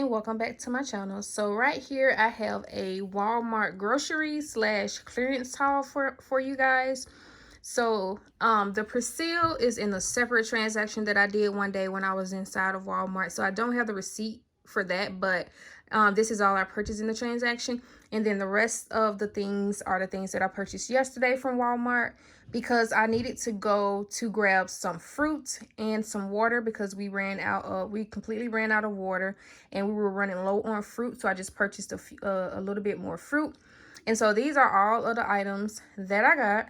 and welcome back to my channel. So right here I have a Walmart grocery slash clearance haul for you guys. So the Persil is in a separate transaction that I did one day when I was inside of Walmart. So I don't have the receipt for that, but this is all I purchased in the transaction. And then the rest of the things are the things that I purchased yesterday from Walmart because I needed to go to grab some fruit and some water because we completely ran out of water and we were running low on fruit. So I just purchased a little bit more fruit. And so these are all of the items that I got.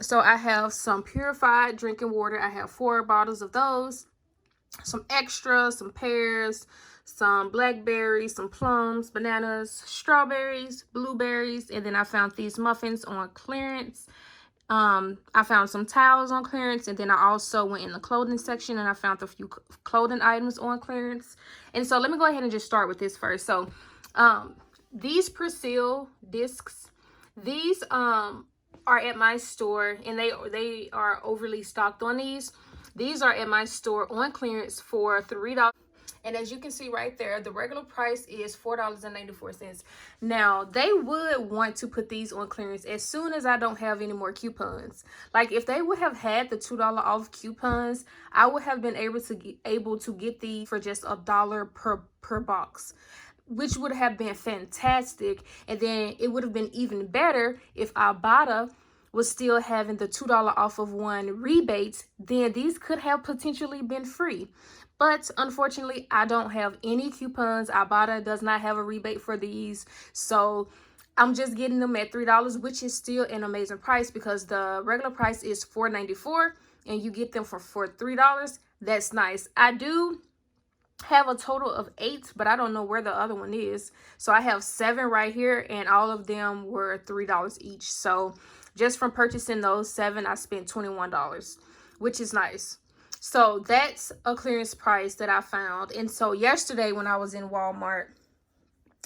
So I have some purified drinking water. I have 4 bottles of those, some extras, some pears, some blackberries, some plums, bananas, strawberries, blueberries, and then I found these muffins on clearance. I found some towels on clearance, and then I also went in the clothing section and I found a few clothing items on clearance. And so let me go ahead and just start with this first. So these Persil discs, these are at my store, and they are overly stocked on these. These are at my store on clearance for $3. And as you can see right there, the regular price is $4.94. Now, they would want to put these on clearance as soon as I don't have any more coupons. Like, if they would have had the $2 off coupons, I would have been able to get these for just $1 per box, which would have been fantastic. And then it would have been even better if Ebates was still having the $2 off of one rebate. Then these could have potentially been free. But unfortunately, I don't have any coupons. Ebates does not have a rebate for these. So I'm just getting them at $3, which is still an amazing price because the regular price is $4.94 and you get them for $3. That's nice. I do have a total of 8, but I don't know where the other one is. So I have 7 right here, and all of them were $3 each. So just from purchasing those 7, I spent $21, which is nice. So that's a clearance price that I found. And so yesterday when I was in Walmart,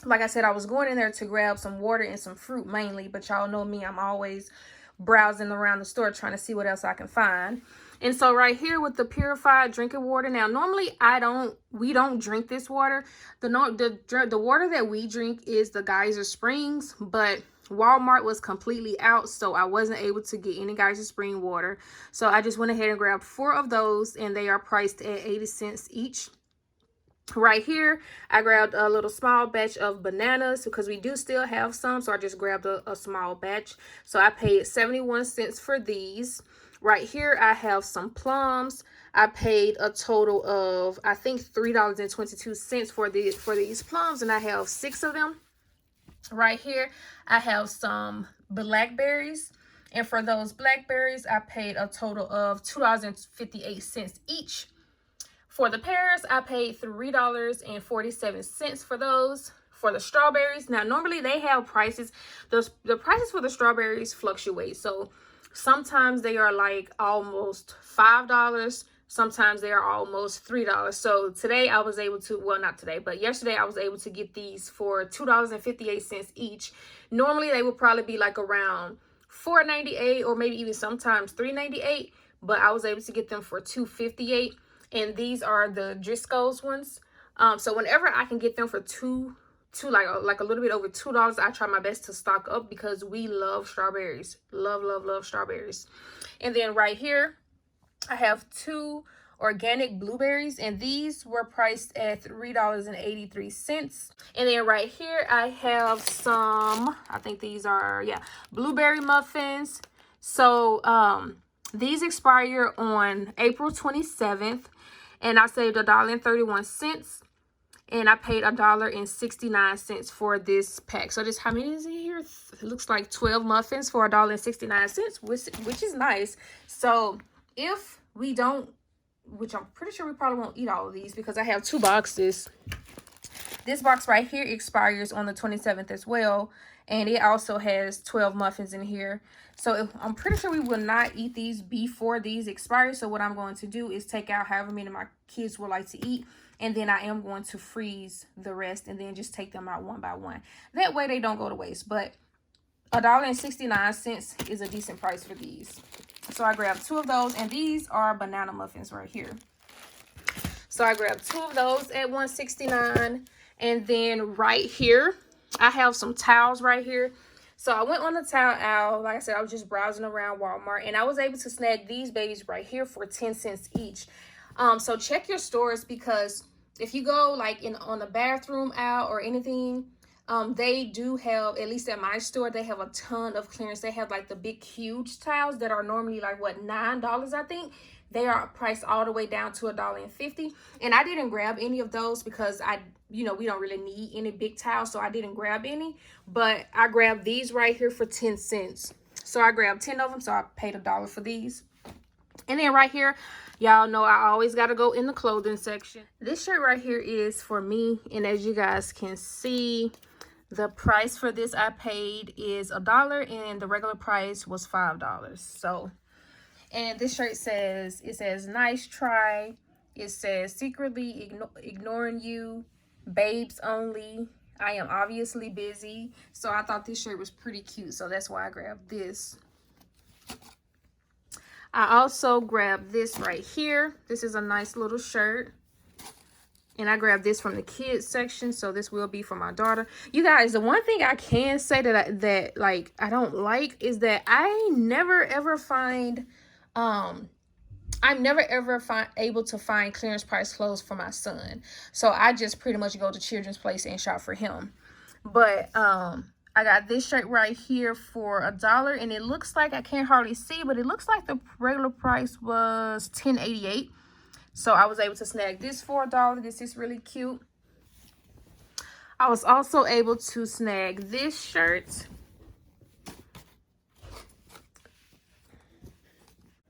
like I said, I was going in there to grab some water and some fruit mainly, but y'all know me, I'm always browsing around the store trying to see what else I can find. And so right here with the purified drinking water, now normally we don't drink this water. The water that we drink is the Geyser Springs, but Walmart was completely out, so I wasn't able to get any Geyser Spring water. So I just went ahead and grabbed 4 of those, and they are priced at 80 cents each. Right here, I grabbed a little small batch of bananas because we do still have some, so I just grabbed a small batch. So I paid 71 cents for these. Right here, I have some plums. I paid a total of, I think, $3.22 for these plums, and I have 6 of them. Right here, I have some blackberries, and for those blackberries, I paid a total of $2.58 each. For the pears, I paid $3.47 for those. For the strawberries, now normally they have prices. The prices for the strawberries fluctuate. So sometimes they are like almost $5. Sometimes they are almost $3. So today I was able to, well, not today, but yesterday I was able to get these for $2.58 each. Normally they would probably be like around $4.98 or maybe even sometimes $3.98, but I was able to get them for $2.58. And these are the Driscoll's ones. So whenever I can get them for like a little bit over $2, I try my best to stock up because we love strawberries. Love strawberries. And then right here, I have 2 organic blueberries, and these were priced at $3.83. And then right here, I have some, I think these are, yeah, blueberry muffins. So these expire on April 27th. And I saved $1.31, and I paid $1.69 for this pack. So just how many is in here? It looks like 12 muffins for $1.69, which is nice. So if we don't, which I'm pretty sure we probably won't eat all of these because I have 2 boxes. This box right here expires on the 27th as well, and it also has 12 muffins in here. So I'm pretty sure we will not eat these before these expire. So what I'm going to do is take out however many my kids would like to eat, and then I am going to freeze the rest and then just take them out one by one. That way they don't go to waste. But $1.69 is a decent price for these. So I grabbed 2 of those, and these are banana muffins right here. So I grabbed 2 of those at $1.69. And then right here, I have some towels right here. So I went on the towel aisle. Like I said, I was just browsing around Walmart, and I was able to snag these babies right here for 10 cents each. So check your stores, because if you go like on the bathroom aisle or anything, they do have, at least at my store, they have a ton of clearance. They have like the big huge towels that are normally like what, $9, I think. They are priced all the way down to $1.50. And I didn't grab any of those because we don't really need any big towels, so I didn't grab any. But I grabbed these right here for 10 cents. So I grabbed 10 of them, so I paid $1 for these. And then right here, y'all know I always got to go in the clothing section. This shirt right here is for me, and as you guys can see, the price for this I paid is $1, and the regular price was $5. So, and this shirt says, nice try. It says, secretly ignoring you, babes only. I am obviously busy. So I thought this shirt was pretty cute, so that's why I grabbed this. I also grabbed this right here. This is a nice little shirt. And I grabbed this from the kids section, so this will be for my daughter. You guys, the one thing I can say that I don't like is that I never ever find I'm never ever able to find clearance price clothes for my son. So I just pretty much go to Children's Place and shop for him. But I got this shirt right here for $1, and it looks like, I can't hardly see, but it looks like the regular price was $10.88. So I was able to snag this for $1. This is really cute. I was also able to snag this shirt.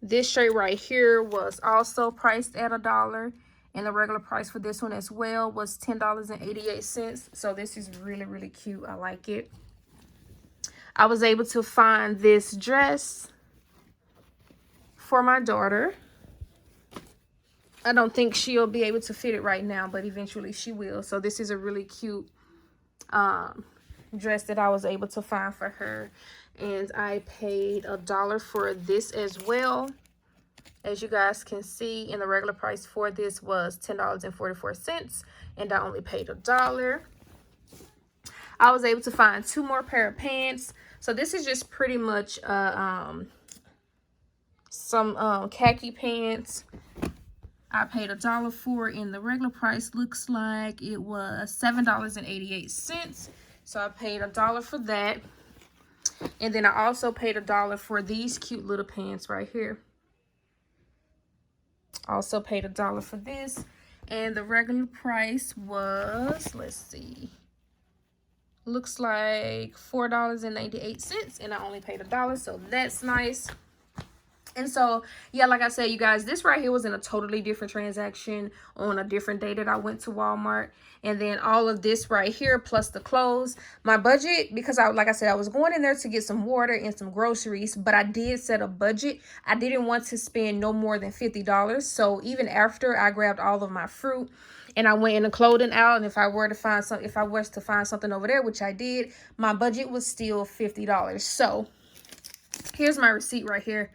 This shirt right here was also priced at $1, and the regular price for this one as well was $10.88. So this is really, really cute. I like it. I was able to find this dress for my daughter. I don't think she'll be able to fit it right now, but eventually she will. So this is a really cute dress that I was able to find for her. And I paid $1 for this as well. As you guys can see, and the regular price for this was $10.44, and I only paid $1. I was able to find 2 more pair of pants. So this is just pretty much some khaki pants. I paid $1 for, and the regular price looks like it was $7.88. So I paid $1 for that. And then I also paid $1 for these cute little pants right here. Also paid $1 for this. And the regular price was, let's see, looks like $4.98, and I only paid $1, so that's nice. And so, yeah, like I said, you guys, this right here was in a totally different transaction on a different day that I went to Walmart. And then all of this right here, plus the clothes, my budget, because like I said, I was going in there to get some water and some groceries, but I did set a budget. I didn't want to spend no more than $50. So even after I grabbed all of my fruit and I went in the clothing aisle, and if I was to find something over there, which I did, my budget was still $50. So here's my receipt right here.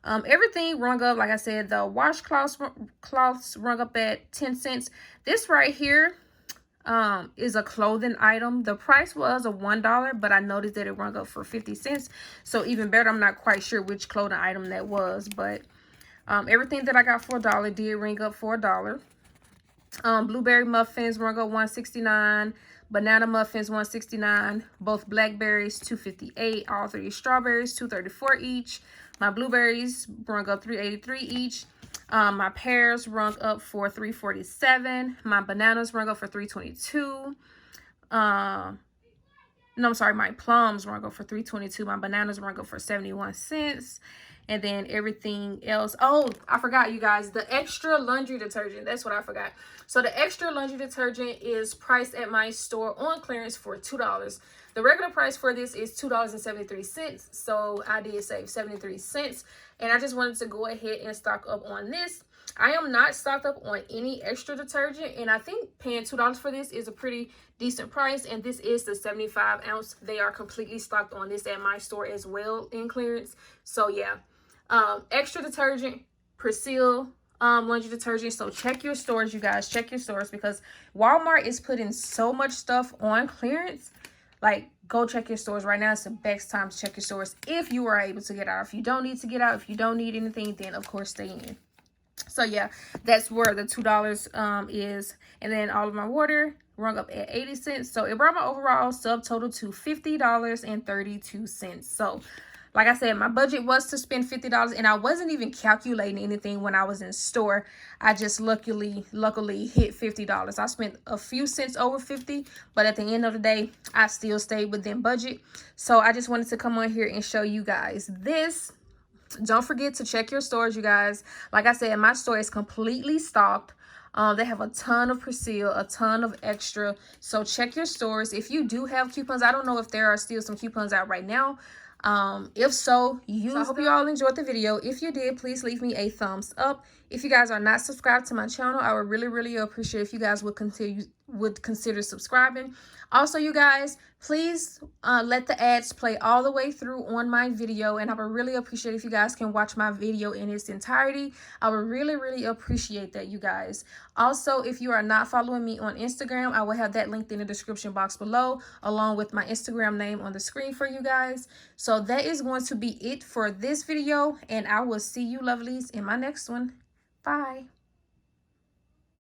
Everything rung up, like I said, the washcloths rung up at 10 cents. This right here is a clothing item. The price was $1, but I noticed that it rung up for 50 cents. So even better, I'm not quite sure which clothing item that was, but everything that I got for $1 did ring up for $1. Blueberry muffins rung up $1.69. Banana muffins $1.69. Both blackberries $2.58. All 3 strawberries $2.34 each. My blueberries rung up $3.83 each. My pears rung up for $3.47. My bananas rung up for $3.22. No, I'm sorry, my plums rung up for $3.22. My bananas rung up for 71 cents. And then everything else. Oh, I forgot, you guys. The extra laundry detergent. That's what I forgot. So the extra laundry detergent is priced at my store on clearance for $2. The regular price for this is $2.73. So I did save 73 cents. And I just wanted to go ahead and stock up on this. I am not stocked up on any extra detergent, and I think paying $2 for this is a pretty decent price. And this is the 75 ounce. They are completely stocked on this at my store as well in clearance. So yeah, extra detergent, Persil, laundry detergent. So check your stores, you guys. Check your stores, because Walmart is putting so much stuff on clearance. Like, go check your stores right now. It's the best time to check your stores if you are able to get out. If you don't need to get out, if you don't need anything, then of course stay in. So yeah, that's where the $2 is. And then all of my water rung up at 80 cents. So it brought my overall subtotal to $50.32. So like I said, my budget was to spend $50, and I wasn't even calculating anything when I was in store. I just luckily hit $50. I spent a few cents over 50, but at the end of the day, I still stayed within budget. So I just wanted to come on here and show you guys this. Don't forget to check your stores, you guys. Like I said, my store is completely stocked. They have a ton of Persil, a ton of extra. So check your stores. If you do have coupons, I don't know if there are still some coupons out right now. If so, use them. I hope you all enjoyed the video. If you did, please leave me a thumbs up. If you guys are not subscribed to my channel, I would really appreciate if you guys would consider subscribing. Also, you guys, please let the ads play all the way through on my video, and I would really appreciate if you guys can watch my video in its entirety. I would really appreciate that, you guys. Also, if you are not following me on Instagram, I will have that linked in the description box below, along with my Instagram name on the screen for you guys. So that is going to be it for this video, and I will see you lovelies in my next one. Bye.